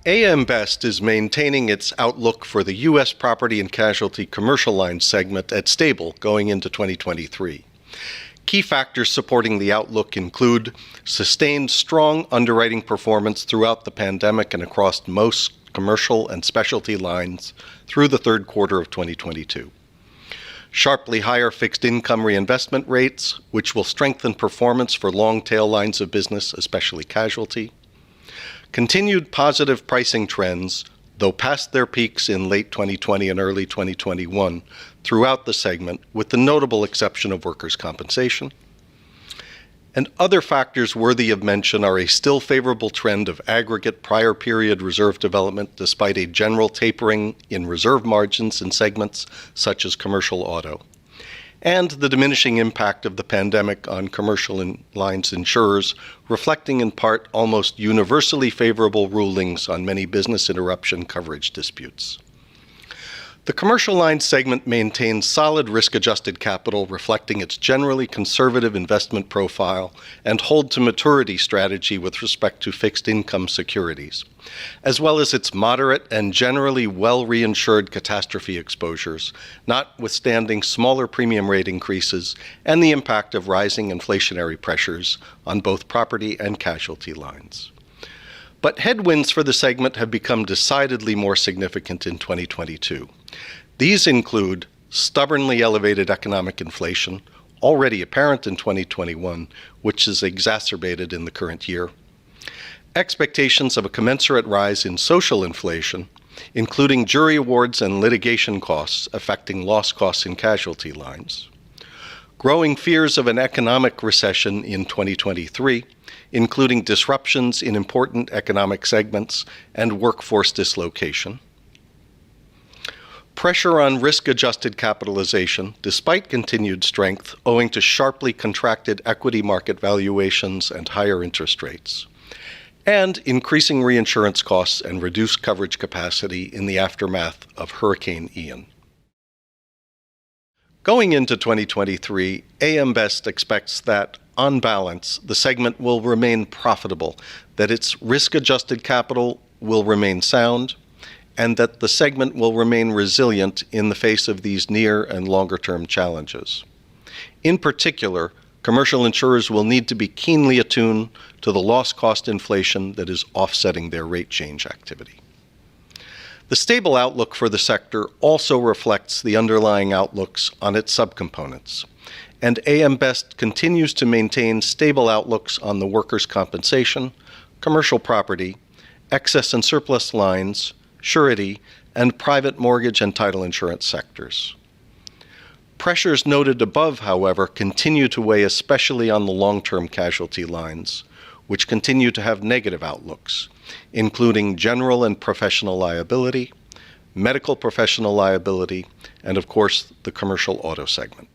AM Best is maintaining its outlook for the U.S. property and casualty commercial lines segment at stable going into 2023. Key factors supporting the outlook include sustained strong underwriting performance throughout the pandemic and across most commercial and specialty lines through the third quarter of 2022. Sharply higher fixed income reinvestment rates, which will strengthen performance for long-tail lines of business, especially casualty. Continued positive pricing trends, though past their peaks in late 2020 and early 2021, throughout the segment, with the notable exception of workers' compensation. And other factors worthy of mention are a still favorable trend of aggregate prior period reserve development despite a general tapering in reserve margins in segments such as commercial auto, and the diminishing impact of the pandemic on commercial lines insurers, reflecting in part almost universally favorable rulings on many business interruption coverage disputes. The commercial lines segment maintains solid risk-adjusted capital, reflecting its generally conservative investment profile and hold-to-maturity strategy with respect to fixed income securities, as well as its moderate and generally well-reinsured catastrophe exposures, notwithstanding smaller premium rate increases and the impact of rising inflationary pressures on both property and casualty lines. But headwinds for the segment have become decidedly more significant in 2022. These include stubbornly elevated economic inflation, already apparent in 2021, which is exacerbated in the current year. Expectations of a commensurate rise in social inflation, including jury awards and litigation costs affecting loss costs in casualty lines. Growing fears of an economic recession in 2023, including disruptions in important economic segments and workforce dislocation. Pressure on risk-adjusted capitalization, despite continued strength, owing to sharply contracted equity market valuations and higher interest rates. And increasing reinsurance costs and reduced coverage capacity in the aftermath of Hurricane Ian. Going into 2023, AM Best expects that, on balance, the segment will remain profitable, that its risk-adjusted capital will remain sound, and that the segment will remain resilient in the face of these near and longer-term challenges. In particular, commercial insurers will need to be keenly attuned to the loss cost inflation that is offsetting their rate change activity. The stable outlook for the sector also reflects the underlying outlooks on its subcomponents, and AM Best continues to maintain stable outlooks on the workers' compensation, commercial property, excess and surplus lines, surety, and private mortgage and title insurance sectors. Pressures noted above, however, continue to weigh especially on the long-term casualty lines, which continue to have negative outlooks, including general and professional liability, medical professional liability, and of course, the commercial auto segment.